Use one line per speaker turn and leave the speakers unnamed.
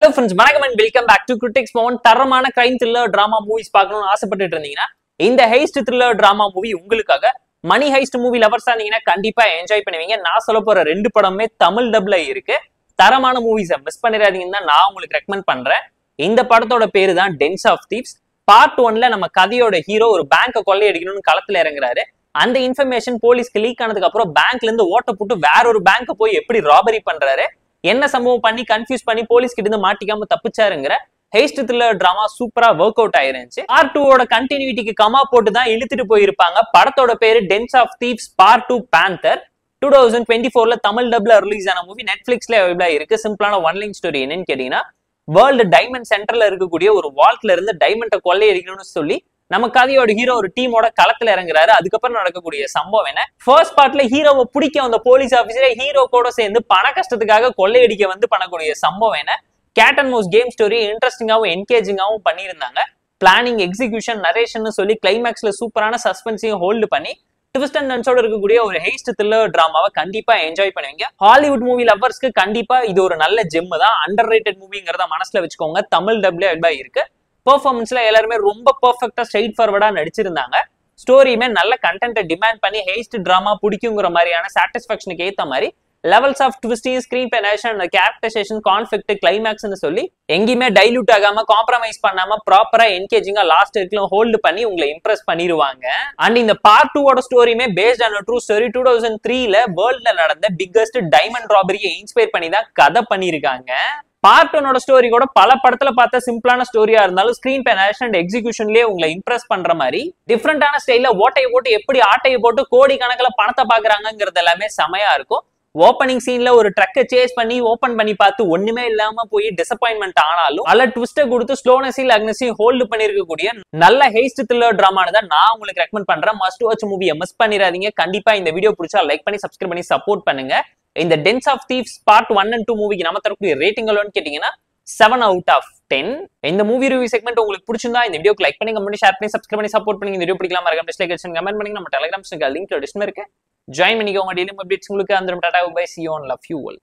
Hello friends, வணக்கம் and welcome back to Critics Moment. தரமான crime thriller drama movies பார்க்கணும்னு ஆசைப்பட்டுட்டு இருந்தீங்கன்னா இந்த heist thriller drama movie உங்களுக்காக. மணி heist movie lovers இருந்தீங்கன்னா கண்டிப்பா என்ஜாய் பண்ணுவீங்க. நான் சொல்ல போற ரெண்டு படமே தமிழ் டப்ல இருக்கு. தரமான மூவிஸை மிஸ் பண்ணிடாதீங்கன்னு தான் நான் உங்களுக்கு ரெக்கமெண்ட் பண்றேன். இந்த படத்தோட பேரு தான் டென்ஸ் ஆஃப் தீவ்ஸ். பார்ட் 1ல நம்ம கதையோட ஹீரோ ஒரு பேங்கை கொள்ளையடிக்கணும்னு களத்துல இறங்குறாரு. அந்த இன்ஃபர்மேஷன் போலீஸ்க்கு லீக் ஆனதுக்கு அப்புறம் பேங்க்ல இருந்து ஓட்ட போட்டு வேற ஒரு பேங்க் போய் எப்படி ராபரி பண்றாரு, என்ன சம்பவம் பண்ணி கன்ஃபியூஸ் பண்ணி போலீஸ் கிட்ட இருந்து மாட்டிக்காம தப்பிச்சாருங்கிற ஹெய்ஸ்ட் த்ரில்லர் டிராமா சூப்பரா ஒர்க் அவுட் ஆயிருந்துச்சு. பார்ட் 2ஓட கண்டினியூட்டிக்கு கமா போட்டு தான் இழுத்துட்டு போயிருப்பாங்க. படத்தோட பேரு Dens of Thieves part 2 Panther. 2024ல தமிழ் டப்ல ரிலீஸ் ஆன மூவி நெட்ஃபிளிக்ஸ்ல அவைலபிளா இருக்கு. சிம்பிளான ஒன் லைன் ஸ்டோரி என்னன்னு கேட்டீங்கன்னா, வேர்ல்டு டைமண்ட் சென்டர்ல இருக்கக்கூடிய ஒரு வால்ட்ல இருந்து டைமண்டை கொள்ளையடிக்கணும்னு சொல்லி நம்ம கதையோட ஹீரோ ஒரு டீமோட களத்துல இறங்குறாரு. அதுக்கப்புறம் நடக்கக்கூடிய சம்பவம் என்ன, ஃபர்ஸ்ட் பார்ட்ல ஹீரோவை பிடிக்க வந்த போலீஸ் ஆபீசரை ஹீரோ கூட சேர்ந்து பண கஷ்டத்துக்காக கொள்ளையடிக்க வந்து பண்ணக்கூடிய சம்பவம் என்ன, cat and mouse game story இன்ட்ரெஸ்டிங்காவும் என்கேஜிங்காவும் பண்ணியிருந்தாங்க. பிளானிங், எக்ஸிகியூஷன், நரேஷன் சொல்லி கிளைமேக்ஸ்ல சூப்பரான சஸ்பென்ஸையும் ஹோல்டு பண்ணி ட்விஸ்ட் அண்ட் டர்ன்ஸோட இருக்கக்கூடிய ஒரு ஹெய்ஸ்ட் த்ரில்லர் டிராமாவை கண்டிப்பா என்ஜாய் பண்ணுவீங்க. ஹாலிவுட் மூவி லவர்ஸ்க்கு கண்டிப்பா இது ஒரு நல்ல ஜெம் தான். அண்டர் ரேட்டட் மூவிங்கிறத மனசுல வச்சுக்கோங்க. தமிழ் டப்ல இருக்கு. பெர்ஃபார்மன்ஸ்ல எல்லாருமே ரொம்ப பெர்ஃபெக்ட்டா ஸ்ட்ரைட் ஃபார்வர்டா நடிச்சிருந்தாங்க. ஸ்டோரியுமே நல்ல கண்டென்ட்டை டிமாண்ட் பண்ணி ஹெய்ஸ்ட் டிராமா பிடிக்குங்கிற மாதிரியான சாட்டிஸ்பாக்சனுக்கு ஏத்த மாதிரி லெவல்ஸ் ஆஃப் ட்விஸ்டிங், ஸ்கிரீன் பெனேஷன், கேரக்டரைசேஷன், கான்ஃபிளிக்ட், கிளைமேக்ஸ்னு சொல்லி எங்கேயுமே டைலூட் ஆகாம காம்ப்ரமைஸ் பண்ணாம ப்ராப்பரா என்கேஜிங்கா லாஸ்ட் வரைக்கும் ஹோல்டு பண்ணி உங்களை இம்ப்ரெஸ் பண்ணிடுவாங்க. அண்ட் இந்த பார்ட் 2ஓட ஸ்டோரியுமே பேஸ்ட் ஆன் ட்ரூ ஸ்டோரி. 2003ல வேர்ல்ட்ல நடந்த பிக்கஸ்ட் டைமண்ட் ராபரியை இன்ஸ்பயர் பண்ணி தான் கதை பண்ணியிருக்காங்க. பார்ட் 1ஓட ஸ்டோரி கூட பல படத்துல பார்த்த சிம்பிளான ஸ்டோரியா இருந்தாலும் ஸ்கிரீன் பெனேஷன் அண்ட் எக்ஸிகியூஷன்லயே உங்களை இம்ப்ரெஸ் பண்ற மாதிரி டிஃப்ரெண்டான ஸ்டைல்ல ஓட்டையை போட்டு எப்படி ஆட்டையை போட்டு கோடி கணக்கில் பணத்தை பாக்குறாங்கிறது எல்லாமே செமையா இருக்கும். ஓப்பனிங் சீன்ல ஒரு ட்ரக்கை சேஸ் பண்ணி ஓபன் பண்ணி பார்த்து ஒண்ணுமே இல்லாம போய் டிசப்பாயின்மெண்ட் ஆனாலும் நல்ல ட்விஸ்ட்டை கொடுத்து ஸ்லோனஸையும் அக்னஸையும் ஹோல்டு பண்ணிருக்கக்கூடிய நல்ல ஹெய்ஸ்ட் த்ரில்லர் டிராமான்னு தான் நான் உங்களுக்கு ரெக்கமெண்ட் பண்றேன். மஸ்ட் வாட்ச் மூவியை மிஸ் பண்ணிடாதீங்க. கண்டிப்பா இந்த வீடியோ பிடிச்சா லைக் பண்ணி சப்ஸ்கிரைப் பண்ணி சப்போர்ட் பண்ணுங்க. இந்த Den of Thieves part 1 and 2 மூவிக்கு நம்ம தரக்கூடிய ரேட்டிங் எவ்வளவுன்னு கேட்டீங்கன்னா 7 out of 10. இந்த மூவி ரிவ்யூ செக்மெண்ட் உங்களுக்கு பிடிச்சிருந்தா இந்த வீடியோக்கு லைக் பண்ணி, கமெண்ட் பண்ணி, ஷேர் பண்ணி, சப்ஸ்கிரைப் பண்ணி சப்போர்ட் பண்ணி. இந்த வீடியோ பிடிக்கலாம் மறக்காம டிஸ்லைக் அடிச்சு கமெண்ட் பண்ணுங்க. நம்ம டெலிகிராம் லிங்க் டிஸ்கிரிப்ஷன்ல இருக்கு. ஜாயின் பண்ணிக்கோங்க. டெய்லி அப்டேட்ஸ் உங்களுக்கு அந்த tata bye, see you on love you all.